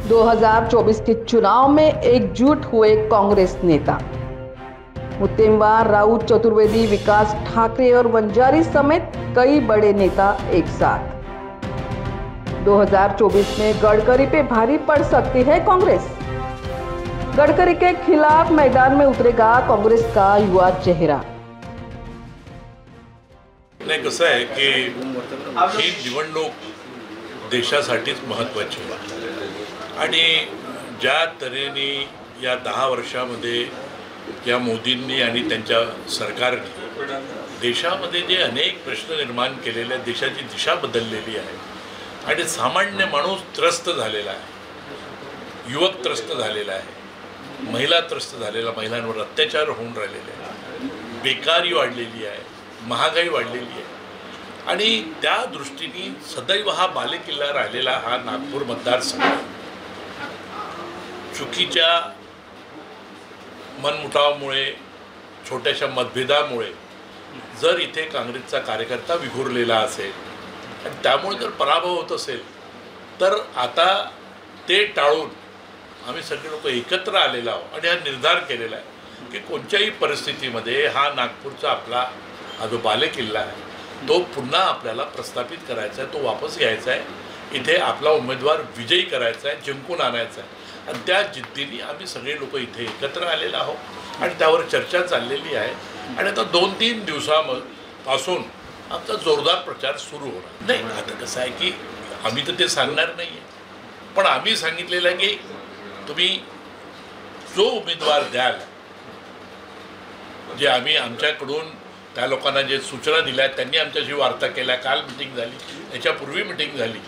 2024 के चुनाव में एकजुट हुए कांग्रेस नेता मुत्तेमवार, राउत, चतुर्वेदी, विकास ठाकरे और वंजारी समेत कई बड़े नेता एक साथ। 2024 में गडकरी पे भारी पड़ सकती है कांग्रेस। गडकरी के खिलाफ मैदान में उतरेगा कांग्रेस का युवा चेहरा। नाही, कसं आहे की ही निवडणूक देशासाठीच महत्त्वाची आहे आणि ज्या तऱ्हेने या 10 वर्षामध्ये या मोदींनी आणि त्यांच्या सरकारने देशामध्ये जे अनेक प्रश्न निर्माण केलेले, देशाची दिशा बदललेली आहे आणि सामान्य माणूस त्रस्त झालेला आहे, युवक त्रस्त झालेला आहे, महिला त्रस्त झालेला, महिलांवर अत्याचार होऊन राहिलेले आहे, बेकारी वाढलेली आहे, महागाई वाढलेली आहे आणि त्या दृष्टीने सदैव हा बालेकिल्ला राहिलेला हा नागपूर मतदारसंघ चुकीच्या मनमुटावामुळे, छोट्याशा मतभेदामुळे जर इथे काँग्रेसचा कार्यकर्ता विखुरलेला असेल आणि त्यामुळे जर पराभव होत असेल तर आता ते टाळून आम्ही सगळे लोक एकत्र आलेलो आहोत आणि हा निर्धार केलेला आहे की कोणत्याही परिस्थितीमध्ये हा नागपूरचा आपला हा जो बालेकिल्ला आहे तो पुन्हा आपल्याला प्रस्थापित करायचा आहे, तो वापस घ्यायचा आहे, इथे आपला उमेदवार विजयी करायचा आहे, जिंकून आणायचा आहे आणि त्या जिद्दीने आम्ही सगळे लोक इथे एकत्र आलेलो आहोत आणि त्यावर चर्चा चाललेली आहे आणि आता 2-3 दिवसापासून आमचा जोरदार प्रचार सुरू होणार नाही। आता कसं आहे की आम्ही तर ते सांगणार नाही आहे, पण आम्ही सांगितलेलं आहे की तुम्ही जो उमेदवार द्याल, जे आम्ही आमच्याकडून त्या लोकांना जे सूचना दिल्या त्यांनी आमच्याशी वार्ता केल्या, काल मिटिंग झाली, याच्यापूर्वी मिटिंग झाली,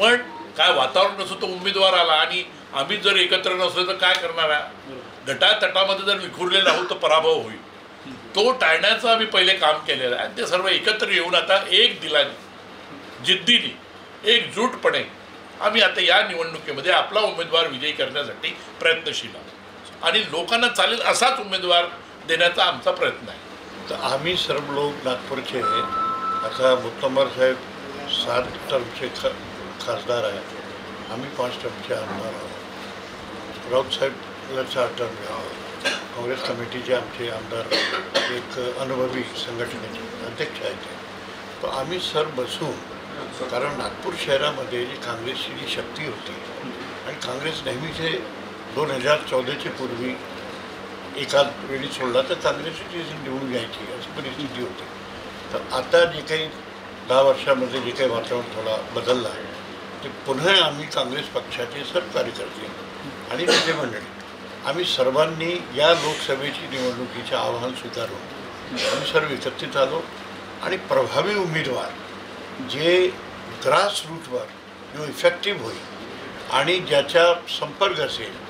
पण काय वातावरण नसतं तो उमेदवार आला आणि आम्ही जर एकत्र नसलो तर काय करणार आहे? गटातटामध्ये जर विखुरलेला आहोत तर पराभव होईल, तो टाळण्याचं आम्ही पहिले काम केलेलं आहे आणि ते सर्व एकत्र येऊन आता एक दिलाने, जिद्दीने, एकजूटपणे आम्ही आता या निवडणुकीमध्ये आपला उमेदवार विजयी करण्यासाठी प्रयत्नशील आहोत आणि लोकांना चालेल असाच उमेदवार देण्याचा आमचा प्रयत्न आहे। तर आम्ही सर्व लोक नागपूरचे आता मुत्तमवार साहेब 7 टर्मचे खासदार आहेत, आम्ही 5 टर्मचे आमदार आहोत, राऊत साहेबला 4 टर्म आहोत, काँग्रेस कमिटीचे आमचे आमदार एक अनुभवी संघटनेचे अध्यक्ष आहेत, तर आम्ही सर बसून, कारण नागपूर शहरामध्ये जी काँग्रेसची जी शक्ती होती आणि काँग्रेस नेहमीचे 2014च्या पूर्वी एकाच वेळी सोडला तर काँग्रेसची निवडून घ्यायची अशी परिस्थिती होती। तर आता जे काही 10 वर्षामध्ये जे काही वातावरण थोडा बदलला आहे ते पुन्हा आम्ही काँग्रेस पक्षाचे सर्व कार्यकर्ते आणि नेते मंडळी आम्ही सर्वांनी या लोकसभेची निवडणुकीचे आव्हान स्वीकारून आम्ही सर्व एकत्रित आलो आणि प्रभावी उमेदवार जे ग्रासरूटवर जो इफेक्टिव्ह होईल आणि ज्याचा संपर्क असेल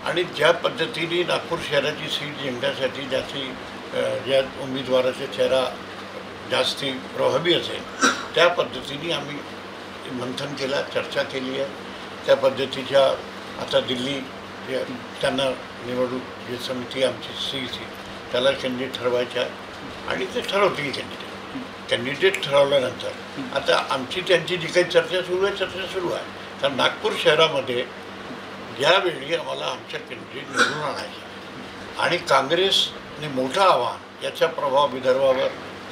आणि ज्या पद्धतीने नागपूर शहराची सीट जिंकण्यासाठी ज्या उमेदवाराचा चेहरा जास्ती प्रभावी असेल त्या पद्धतीने आम्ही मंथन केला, चर्चा केली आहे। त्या पद्धतीच्या आता दिल्ली त्यांना निवडणूक जी समिती आमची CEC त्याला कॅन्डिडेट ठरवायच्या आणि ते ठरवतील कॅन्डिडेट ठरवल्यानंतर आता आमची त्यांची जी काही चर्चा सुरू आहे तर नागपूर शहरामध्ये यावेळी आम्हाला आमच्या कॅन्डिडेट निवडून आणायचे आणि काँग्रेसने मोठं आव्हान, याचा प्रभाव विदर्भावर,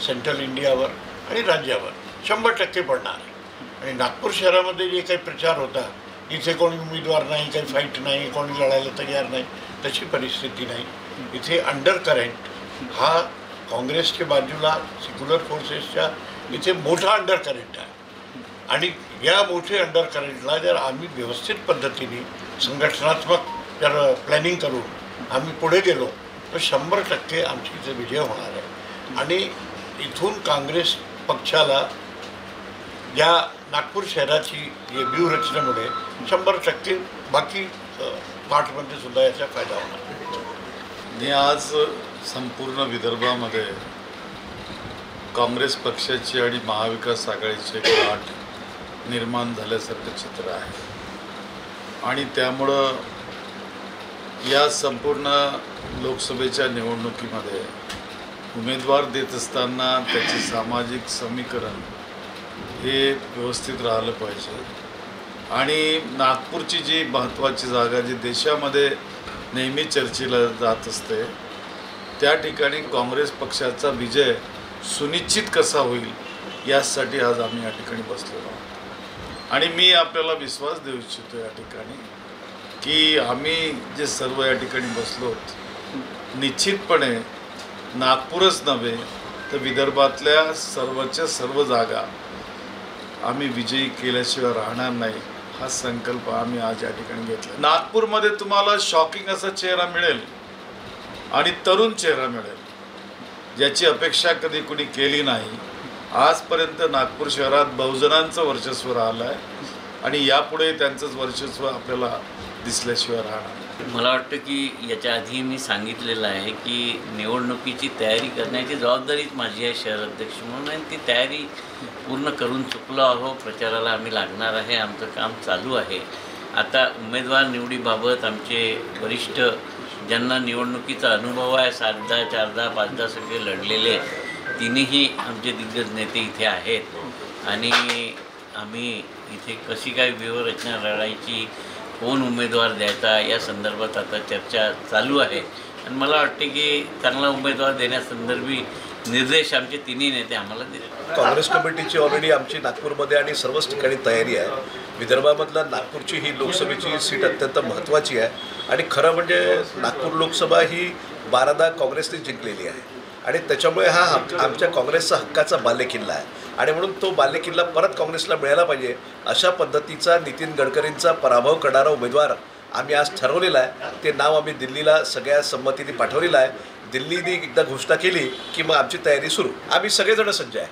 सेंट्रल इंडियावर आणि राज्यावर 100% पडणार आहे आणि नागपूर शहरामध्ये जे काही प्रचार होता, इथे कोणी उमेदवार नाही, काही फाईट नाही, कोणी लढायला तयार नाही, तशी परिस्थिती नाही। इथे अंडर करंट हा काँग्रेसच्या बाजूला सेक्युलर फोर्सेसच्या इथे मोठा अंडर करंट आहे आणि या मोठे अंडर करंटला जर आम्ही व्यवस्थित पद्धतीने संघटनात्मक जर प्लॅनिंग करून आम्ही पुढे गेलो तर 100% आमची इथे विजय होणार आहे आणि इथून काँग्रेस पक्षाला या नागपूर शहराची व्यूहरचनेमुळे 100% बाकी पार्टमध्ये सुद्धा याचा फायदा होणार आहे। आज संपूर्ण विदर्भामध्ये काँग्रेस पक्षाची आणि महाविकास आघाडीची एक गाठ निर्माण झाल्यासारखं चित्र आहे आणि त्यामुळं या संपूर्ण लोकसभेच्या निवडणुकीमध्ये उमेदवार देत असताना त्याचे सामाजिक समीकरण हे व्यवस्थित राहिलं पाहिजे आणि नागपूरची जी महत्त्वाची जागा जी देशामध्ये नेहमी चर्चेला जात असते, त्या ठिकाणी काँग्रेस पक्षाचा विजय सुनिश्चित कसा होईल यासाठी आज आम्ही या ठिकाणी बसलेलो आहोत. आणि मी आपल्याला विश्वास देऊ इच्छितो या ठिकाणी की आम्ही जे सर्व या ठिकाणी बसलो निश्चितपणे नागपूरच नव्हे तर विदर्भातल्या सर्वच्या सर्व जागा आम्ही विजयी केल्याशिवाय राहणार नाही, हा संकल्प आम्ही आज या ठिकाणी घेतला. नागपूरमध्ये तुम्हाला शॉकिंग असा चेहरा मिळेल आणि तरुण चेहरा मिळेल, ज्याची अपेक्षा कधी कुणी केली नाही. आजपर्यंत नागपूर शहरात बहुजनांचं वर्चस्व राहिलं आहे आणि यापुढे त्यांचंच वर्चस्व आपल्याला दिसल्याशिवाय राहणार. मला वाटतं की याच्या आधी मी सांगितलेलं आहे की निवडणुकीची तयारी करण्याची जबाबदारीच माझी आहे शहर अध्यक्ष म्हणून, आणि ती तयारी पूर्ण करून चुकलो आहो. प्रचाराला आम्ही लागणार आहे, आमचं काम चालू आहे. आता उमेदवार निवडीबाबत आमचे वरिष्ठ ज्यांना निवडणुकीचा अनुभव आहे, 7दा 4दा 5दा सगळे लढलेले तिन्ही आमचे दिग्गज नेते इथे आहेत आणि आम्ही इथे कशी काय व्यूहरचना लढायची, कोण उमेदवार द्यायचा या संदर्भात आता चर्चा चालू आहे. आणि मला वाटते की चांगला उमेदवार देण्यासंदर्भी निर्देश आमचे तिन्ही नेते आम्हाला दिले. काँग्रेस कमिटीची ऑलरेडी आमची नागपूरमध्ये आणि सर्वच ठिकाणी तयारी आहे. विदर्भामधला नागपूरची ही लोकसभेची सीट अत्यंत महत्त्वाची आहे आणि खरं म्हणजे नागपूर लोकसभा ही 12दा काँग्रेसने जिंकलेली आहे आणि त्याच्यामुळे हा आमच्या काँग्रेसचा हक्काचा बालेकिल्ला आहे आणि म्हणून तो बालेकिल्ला परत काँग्रेसला मिळायला पाहिजे. अशा पद्धतीचा नितीन गडकरींचा पराभव करणारा उमेदवार आम्ही आज ठरवलेला आहे. ते नाव आम्ही दिल्लीला सगळ्या संमतीने पाठवलेलं आहे. दिल्लीने एकदा घोषणा केली की मग आमची तयारी सुरू. आम्ही सगळेजण सज्ज आहे.